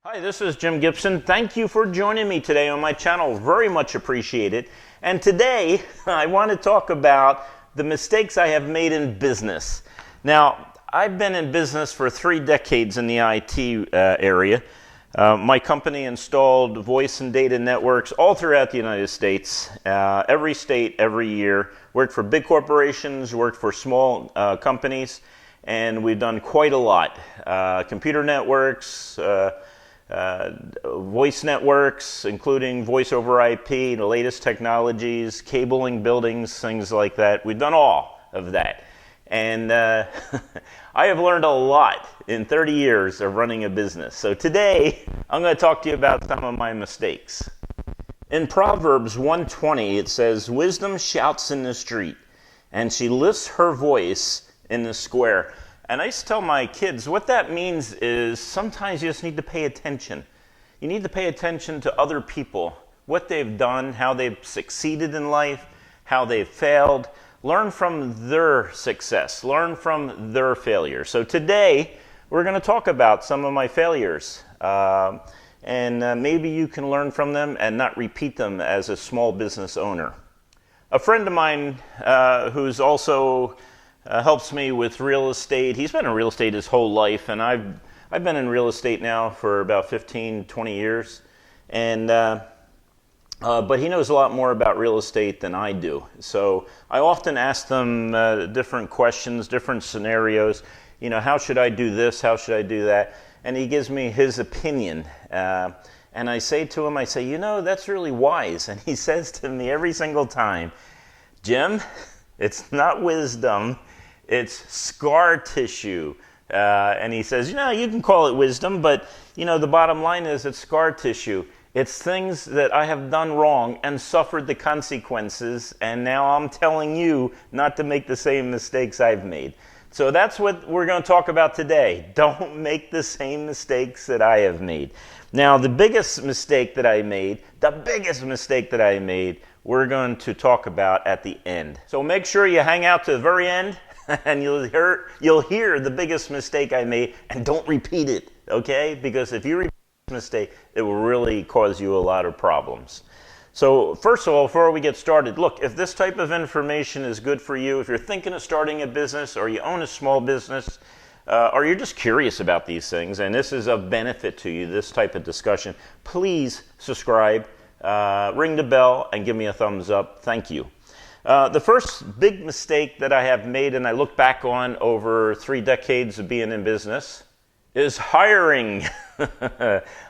Hi, this is Jim Gibson. Thank you for joining me today on my channel. Very much appreciate it. And today, I want to talk about the mistakes I have made in business. Now, I've been in business for 3 decades in the IT area. My company installed voice and data networks all throughout the United States, every state, every year. Worked for big corporations, worked for small companies, and we've done quite a lot. Computer networks, voice networks, including voice over IP, the latest technologies, cabling buildings, things like that. We've done all of that. And I have learned a lot in 30 years of running a business. So today, I'm going to talk to you about some of my mistakes. In Proverbs 1:20, it says, "Wisdom shouts in the street, and she lifts her voice in the square." And I used to tell my kids, what that means is sometimes you just need to pay attention. You need to pay attention to other people, what they've done, how they've succeeded in life, how they've failed. Learn from their success, learn from their failure. So today, we're going to talk about some of my failures. And maybe you can learn from them and not repeat them as a small business owner. A friend of mine who's also helps me with real estate. He's been in real estate his whole life, and I've been in real estate now for about 15, 20 years. And but he knows a lot more about real estate than I do. So I often ask them different questions, different scenarios. You know, how should I do this? How should I do that? And he gives me his opinion. And I say to him, you know, that's really wise. And he says to me every single time, "Jim, it's not wisdom, it's scar tissue." And he says, you know, you can call it wisdom, but, you know, the bottom line is it's scar tissue. It's things that I have done wrong and suffered the consequences, and now I'm telling you not to make the same mistakes I've made. So that's what we're going to talk about today. Don't make the same mistakes that I have made. Now, the biggest mistake that I made, we're going to talk about at the end. So make sure you hang out to the very end, and you'll hear the biggest mistake I made, and don't repeat it, okay? Because if you repeat this mistake, it will really cause you a lot of problems. So first of all, before we get started, look, if this type of information is good for you, if you're thinking of starting a business, or you own a small business, or you're just curious about these things, and this is of benefit to you, this type of discussion, please subscribe, ring the bell, and give me a thumbs up. Thank you. The first big mistake that I have made, and I look back on over 3 decades of being in business, is hiring.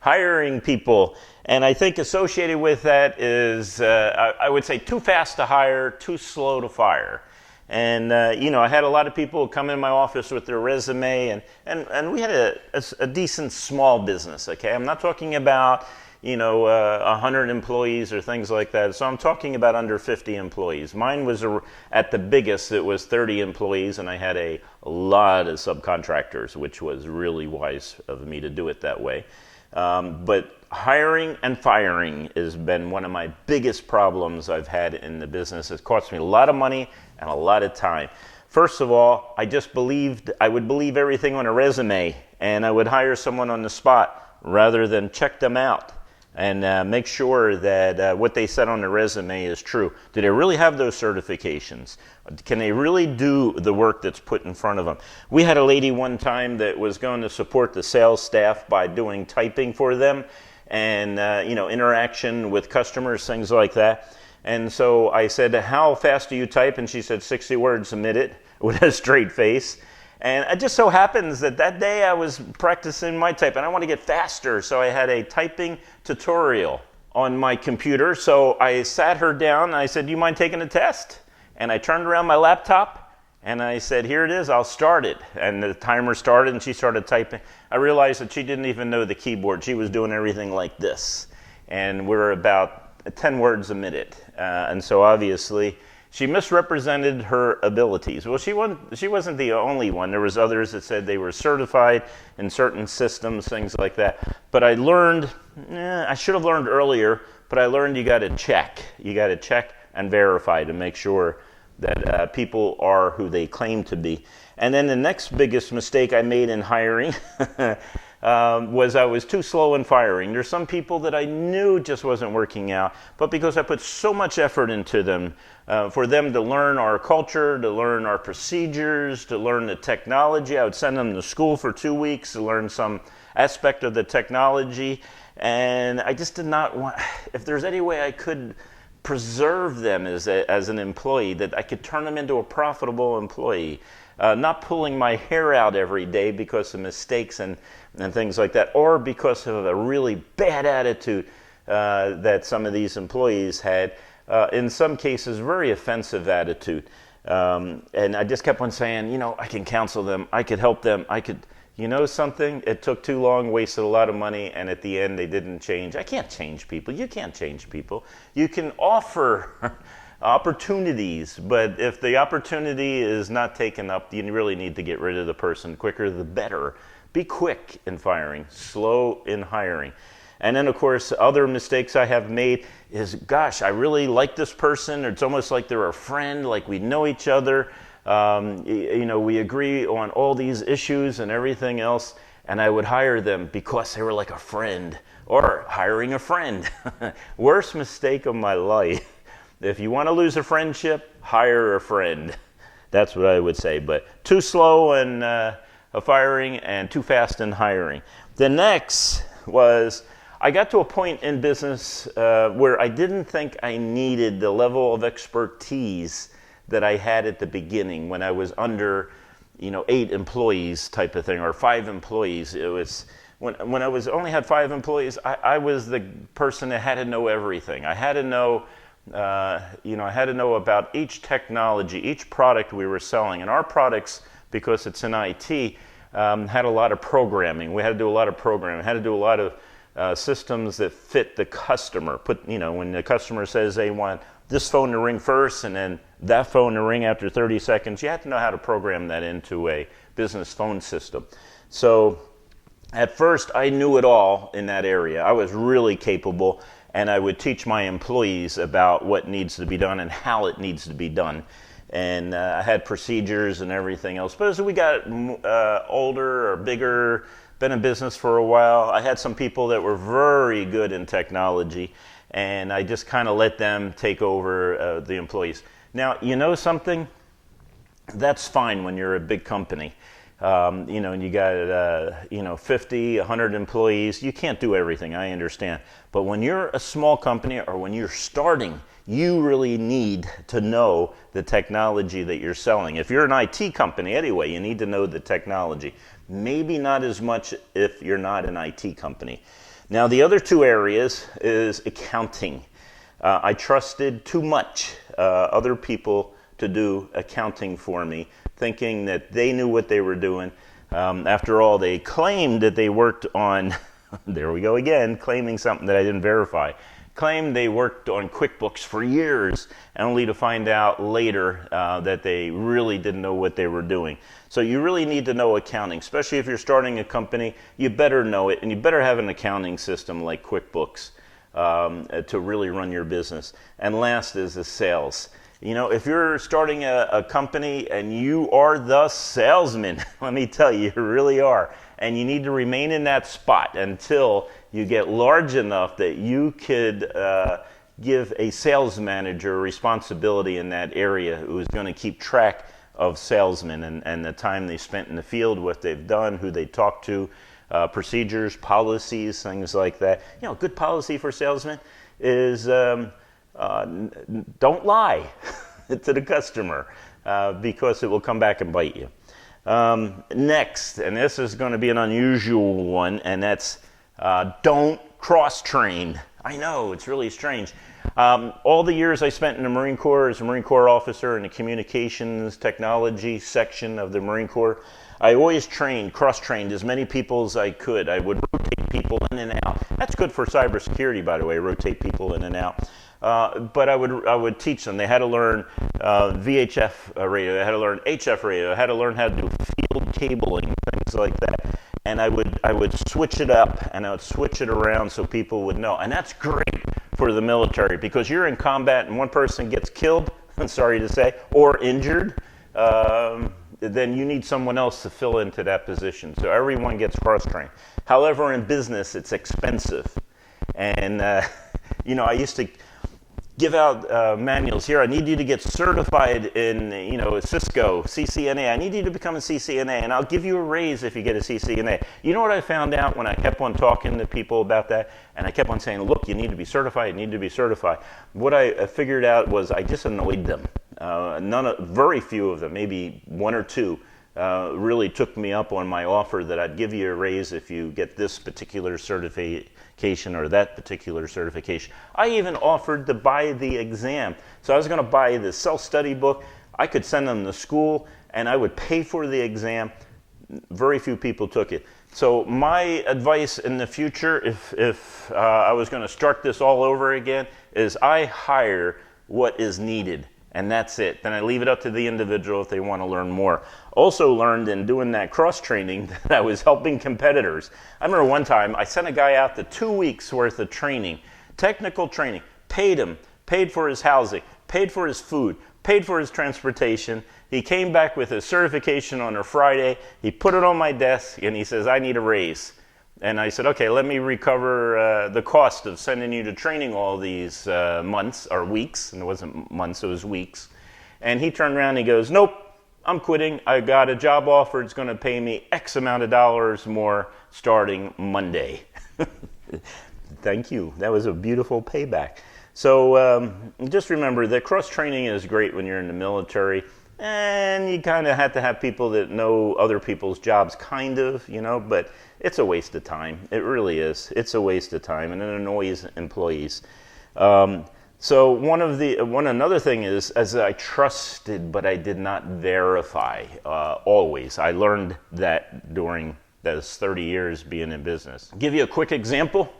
Hiring people. And I think associated with that is, I would say, too fast to hire, too slow to fire. And, you know, I had a lot of people come in my office with their resume, and we had a decent small business, okay? I'm not talking about, you know, 100 employees or things like that. So I'm talking about under 50 employees. Mine was, at the biggest, it was 30 employees, and I had a lot of subcontractors, which was really wise of me to do it that way. But hiring and firing has been one of my biggest problems I've had in the business. It's cost me a lot of money and a lot of time. First of all, I just believed I would believe everything on a resume, and I would hire someone on the spot rather than check them out and make sure that what they said on the resume is true. Do they really have those certifications? Can they really do the work that's put in front of them? We had a lady one time that was going to support the sales staff by doing typing for them and you know, interaction with customers, things like that. And so I said, "How fast do you type?" And she said 60 words a minute with a straight face. And it just so happens that that day I was practicing my type, and I want to get faster, so I had a typing tutorial on my computer. So I sat her down, and I said, "Do you mind taking a test?" And I turned around my laptop, and I said, "Here it is, I'll start it." And the timer started, and she started typing. I realized that she didn't even know the keyboard. She was doing everything like this. And we're about 10 words a minute. And so obviously, she misrepresented her abilities. Well, she wasn't the only one. There was others that said they were certified in certain systems, things like that. But I learned, I should have learned earlier, but I learned you got to check. You got to check and verify to make sure that people are who they claim to be. And then the next biggest mistake I made in hiring was I was too slow in firing. There's some people that I knew just wasn't working out, but because I put so much effort into them, for them to learn our culture, to learn our procedures, to learn the technology, I would send them to school for 2 weeks to learn some aspect of the technology, and I just did not want, if there's any way I could preserve them as an employee, that I could turn them into a profitable employee, not pulling my hair out every day because of mistakes and things like that, or because of a really bad attitude that some of these employees had. In some cases, very offensive attitude. And I just kept on saying, you know, I can counsel them, I could help them, I could, you know something? It took too long, wasted a lot of money, and at the end they didn't change. I can't change people. You can't change people. You can offer opportunities, but if the opportunity is not taken up, you really need to get rid of the person. Quicker the better. Be quick in firing, slow in hiring. And then, of course, other mistakes I have made is, gosh, I really like this person. It's almost like they're a friend, like we know each other. You know, we agree on all these issues and everything else, and I would hire them because they were like a friend, or hiring a friend. Worst mistake of my life. If you want to lose a friendship, hire a friend. That's what I would say. But too slow in firing and too fast in hiring. The next was, I got to a point in business where I didn't think I needed the level of expertise that I had at the beginning when I was under, you know, 8 employees type of thing, or 5 employees. It was when I was only had 5 employees, I was the person that had to know everything. I had to know, you know, I had to know about each technology, each product we were selling, and our products, because it's in IT, had a lot of programming. We had to do a lot of programming. We had to do a lot of systems that fit the customer. You know, when the customer says they want this phone to ring first and then that phone to ring after 30 seconds, you have to know how to program that into a business phone system. So at first I knew it all in that area. I was really capable, and I would teach my employees about what needs to be done and how it needs to be done. And I had procedures and everything else. But as we got older or bigger, been in business for a while, I had some people that were very good in technology, and I just kind of let them take over the employees. Now, you know something? That's fine when you're a big company. You know, and you got, you know, 50, 100 employees. You can't do everything, I understand. But when you're a small company or when you're starting, you really need to know the technology that you're selling. If you're an IT company anyway, you need to know the technology. Maybe not as much if you're not an IT company. Now, the other 2 areas is accounting. I trusted too much other people to do accounting for me, thinking that they knew what they were doing. After all, they claimed that they worked on, there we go again, claiming something that I didn't verify. Claimed they worked on QuickBooks for years, only to find out later that they really didn't know what they were doing. So you really need to know accounting, especially if you're starting a company. You better know it, and you better have an accounting system like QuickBooks to really run your business. And last is the sales. You know, if you're starting a company and you are the salesman, let me tell you, you really are. And you need to remain in that spot until you get large enough that you could give a sales manager responsibility in that area who is going to keep track of salesmen and the time they spent in the field, what they've done, who they talked to, procedures, policies, things like that. You know, good policy for salesmen is don't lie to the customer because it will come back and bite you. Next, and this is going to be an unusual one, and that's don't cross-train. I know, it's really strange. All the years I spent in the Marine Corps as a Marine Corps officer in the communications technology section of the Marine Corps, I always cross-trained as many people as I could. I would rotate people in and out. That's good for cybersecurity, by the way, rotate people in and out. But I would teach them. They had to learn VHF radio. They had to learn HF radio. They had to learn how to do field cabling, things like that. And I would switch it up, and I would switch it around so people would know. And that's great for the military, because you're in combat and one person gets killed, I'm sorry to say, or injured. then you need someone else to fill into that position. So everyone gets cross-trained. However, in business, it's expensive. And, I used to give out manuals here. I need you to get certified in, Cisco, CCNA. I need you to become a CCNA, and I'll give you a raise if you get a CCNA. You know what I found out when I kept on talking to people about that, and I kept on saying, look, you need to be certified, you need to be certified. What I figured out was I just annoyed them. Very few of them, maybe one or two, really took me up on my offer that I'd give you a raise if you get this particular certification or that particular certification. I even offered to buy the exam. So I was going to buy the self-study book. I could send them to school, and I would pay for the exam. Very few people took it. So my advice in the future, if I was going to start this all over again, is I hire what is needed. And that's it. Then I leave it up to the individual if they want to learn more. Also learned in doing that cross-training that I was helping competitors. I remember one time I sent a guy out to 2 weeks worth of training, technical training, paid him, paid for his housing, paid for his food, paid for his transportation. He came back with his certification on a Friday. He put it on my desk and he says, I need a raise. And I said, okay, let me recover the cost of sending you to training all these months or weeks. And it wasn't months, it was weeks. And he turned around and he goes, nope, I'm quitting. I got a job offer. It's going to pay me X amount of dollars more starting Monday. Thank you. That was a beautiful payback. So just remember that cross-training is great when you're in the military. And you kind of have to have people that know other people's jobs, kind of, but it's a waste of time. It really is. It's a waste of time, and it annoys employees. So another thing is, as I trusted, but I did not verify always. I learned that during those 30 years being in business. I'll give you a quick example.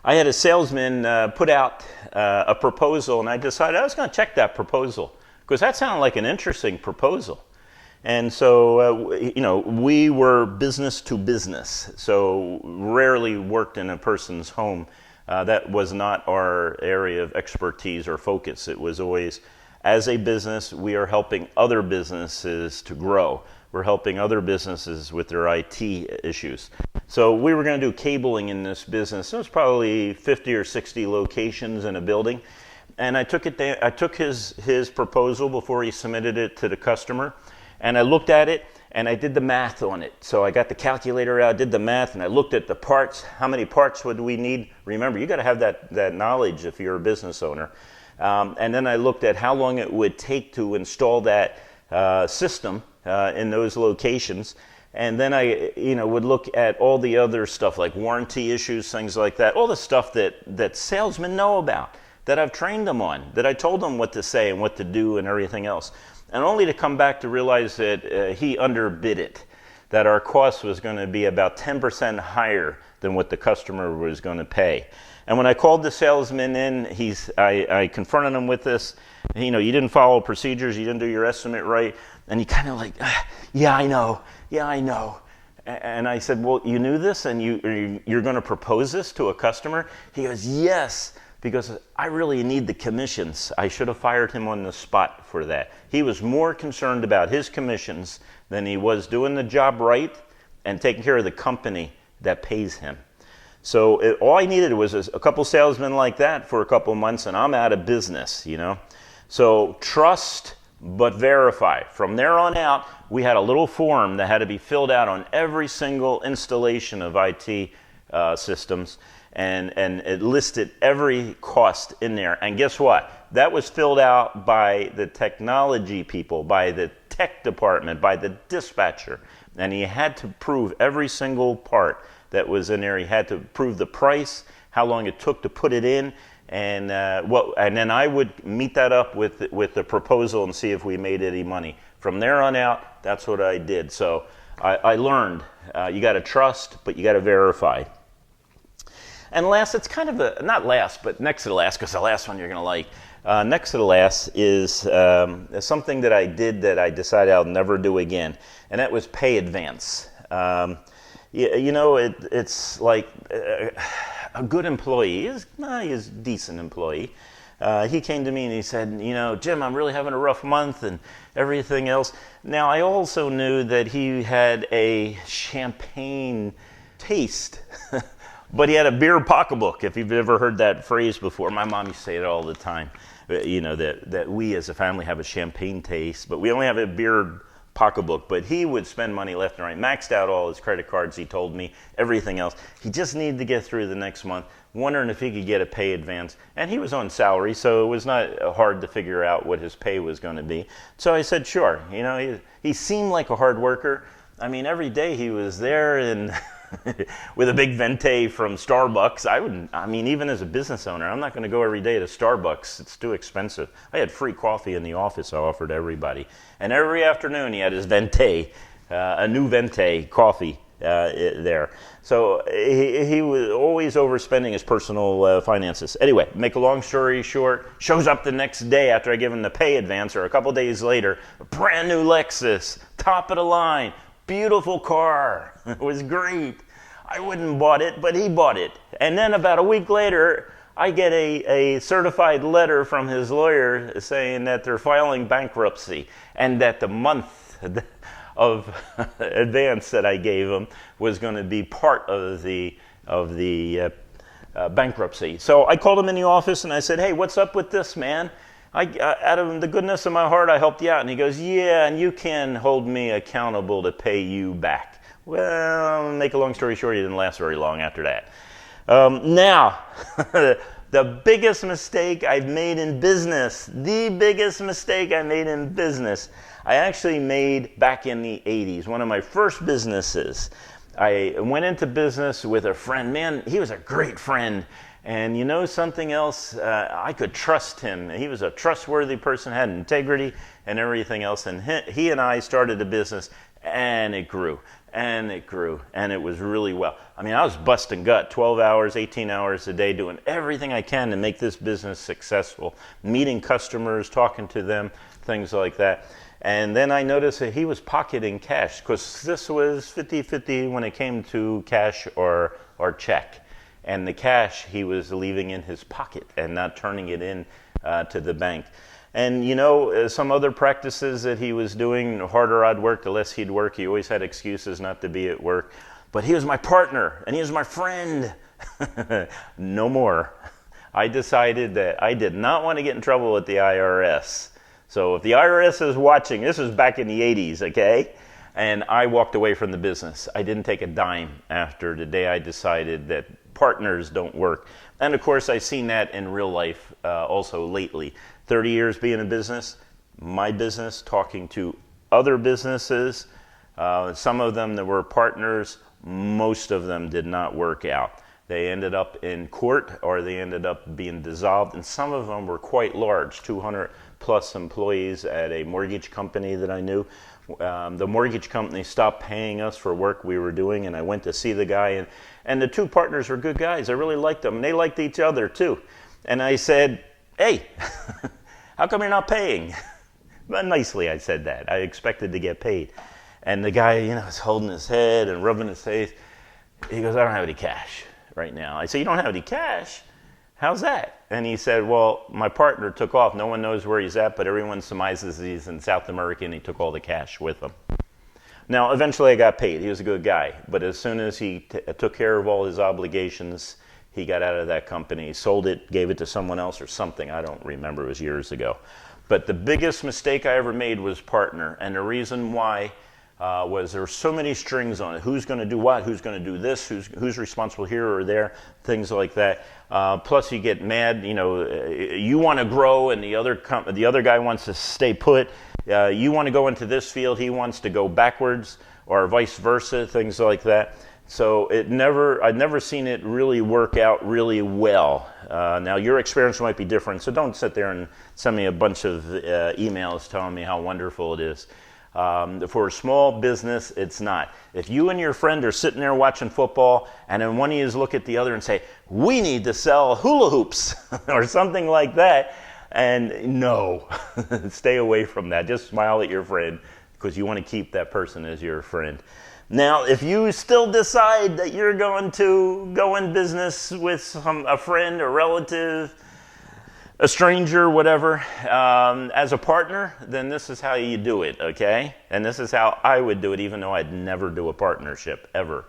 I had a salesman put out a proposal, and I decided I was going to check that proposal, because that sounded like an interesting proposal. And so, we were business to business, so rarely worked in a person's home. That was not our area of expertise or focus. It was always, as a business, we are helping other businesses to grow. We're helping other businesses with their IT issues. So we were going to do cabling in this business. There was probably 50 or 60 locations in a building. And I took his proposal before he submitted it to the customer, and I looked at it and I did the math on it. So I got the calculator out, did the math, and I looked at the parts. How many parts would we need? Remember, you got to have that knowledge if you're a business owner. And then I looked at how long it would take to install that system in those locations. And then I would look at all the other stuff like warranty issues, things like that, all the stuff that salesmen know about, that I've trained them on, that I told them what to say and what to do and everything else. And only to come back to realize that he underbid it, that our cost was going to be about 10% higher than what the customer was going to pay. And when I called the salesman in, I confronted him with this. You didn't follow procedures, you didn't do your estimate right. And he kind of like, yeah, I know. And I said, well, you knew this and you're going to propose this to a customer? He goes, yes. Because I really need the commissions. I should have fired him on the spot for that. He was more concerned about his commissions than he was doing the job right and taking care of the company that pays him. So all I needed was a couple salesmen like that for a couple months, and I'm out of business, So trust, but verify. From there on out, we had a little form that had to be filled out on every single installation of IT systems. And it listed every cost in there. And guess what? That was filled out by the technology people, by the tech department, by the dispatcher. And he had to prove every single part that was in there. He had to prove the price, how long it took to put it in, and then I would meet that up with the proposal and see if we made any money. From there on out, that's what I did. So I learned you got to trust, but you got to verify. And last, it's kind of not last, but next to the last, because the last one you're going to like. Next to the last is something that I did that I decided I'll never do again, and that was pay advance. It's like a good employee, he's a decent employee, he came to me and he said, Jim, I'm really having a rough month and everything else. Now, I also knew that he had a champagne taste, but he had a beer pocketbook, if you've ever heard that phrase before. My mom used to say it all the time, that we as a family have a champagne taste, but we only have a beer pocketbook. But he would spend money left and right, maxed out all his credit cards, he told me, everything else. He just needed to get through the next month, wondering if he could get a pay advance. And he was on salary, so it was not hard to figure out what his pay was going to be. So I said, sure. He seemed like a hard worker. I mean, every day he was there and with a big venti from Starbucks. Even as a business owner, I'm not going to go every day to Starbucks. It's too expensive. I had free coffee in the office I offered everybody. And every afternoon he had his venti, a new venti coffee there. So he was always overspending his personal finances. Anyway, make a long story short, shows up the next day after I give him the pay advance, or a couple days later, a brand new Lexus, top of the line, beautiful car. It was great. I wouldn't have bought it, but he bought it. And then about a week later, I get a certified letter from his lawyer saying that they're filing bankruptcy and that the month of advance that I gave him was going to be part of the bankruptcy. So I called him in the office and I said, hey, what's up with this, man? Out of the goodness of my heart, I helped you out. And he goes, yeah, and you can hold me accountable to pay you back. Well, make a long story short, he didn't last very long after that. Now, the biggest mistake I've made in business, I actually made back in the 80s, one of my first businesses. I went into business with a friend. Man, he was a great friend. And you know something else? I could trust him. He was a trustworthy person, had integrity and everything else. And he and I started a business, and it grew, and it grew, and it was really well. I mean, I was busting gut 12 hours, 18 hours a day, doing everything I can to make this business successful, meeting customers, talking to them, things like that. And then I noticed that he was pocketing cash, because this was 50-50 when it came to cash or check. And the cash he was leaving in his pocket and not turning it in to the bank. And some other practices that he was doing, the harder I'd work, the less he'd work. He always had excuses not to be at work. But he was my partner and he was my friend. No more. I decided that I did not want to get in trouble with the IRS. So if the IRS is watching, this was back in the 80s, okay? And I walked away from the business. I didn't take a dime after the day I decided that partners don't work. And of course, I've seen that in real life also lately. 30 years being in business, my business, talking to other businesses. Some of them that were partners, most of them did not work out. They ended up in court or they ended up being dissolved. And some of them were quite large, 200 plus employees at a mortgage company that I knew. The mortgage company stopped paying us for work we were doing, and I went to see the guy, and the two partners were good guys. I really liked them, and they liked each other too. And I said, hey, how come you're not paying? But nicely I said that. I expected to get paid. And the guy, was holding his head and rubbing his face. He goes, I don't have any cash right now. I said, you don't have any cash? How's that? And he said, well, my partner took off. No one knows where he's at, but everyone surmises he's in South America, and he took all the cash with him. Now, eventually I got paid. He was a good guy. But as soon as he took care of all his obligations, he got out of that company, sold it, gave it to someone else or something. I don't remember. It was years ago. But the biggest mistake I ever made was partner. And the reason why was there were so many strings on it. Who's going to do what? Who's going to do this? Who's responsible here or there? Things like that. Plus, you get mad. You want to grow, and the other guy wants to stay put. You want to go into this field. He wants to go backwards, or vice versa. Things like that. So I'd never seen it really work out really well. Now, your experience might be different, so don't sit there and send me a bunch of emails telling me how wonderful it is. For a small business, it's not. If you and your friend are sitting there watching football, and then one of you look at the other and say, we need to sell hula hoops, or something like that, and no, stay away from that. Just smile at your friend, because you want to keep that person as your friend. Now, if you still decide that you're going to go in business with a friend, a relative, a stranger, whatever, as a partner, then this is how you do it, okay? And this is how I would do it, even though I'd never do a partnership, ever.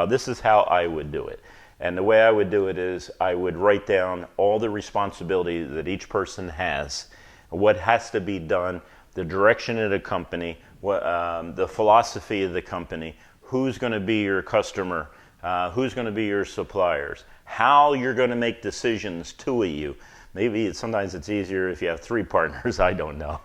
This is how I would do it. And the way I would do it is I would write down all the responsibility that each person has, what has to be done, the direction of the company, the philosophy of the company, who's going to be your customer, who's going to be your suppliers, how you're going to make decisions, two of you. Maybe sometimes it's easier if you have three partners, I don't know.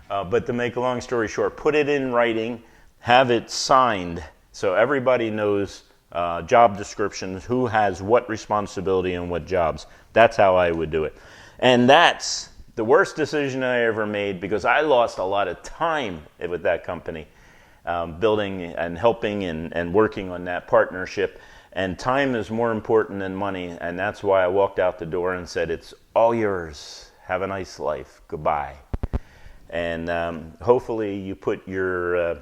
But to make a long story short, put it in writing, have it signed so everybody knows job descriptions, who has what responsibility and what jobs. That's how I would do it. And that's the worst decision I ever made because I lost a lot of time with that company, building and helping and working on that partnership. And time is more important than money, and that's why I walked out the door and said, it's all yours. Have a nice life. Goodbye. And hopefully you put your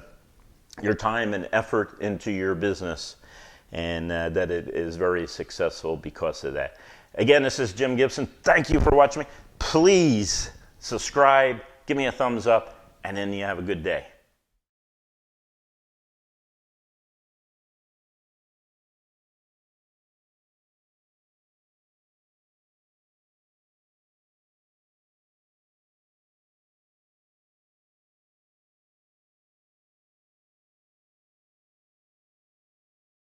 time and effort into your business, and that it is very successful because of that. Again, this is Jim Gibson. Thank you for watching me. Please subscribe, give me a thumbs up, and then you have a good day.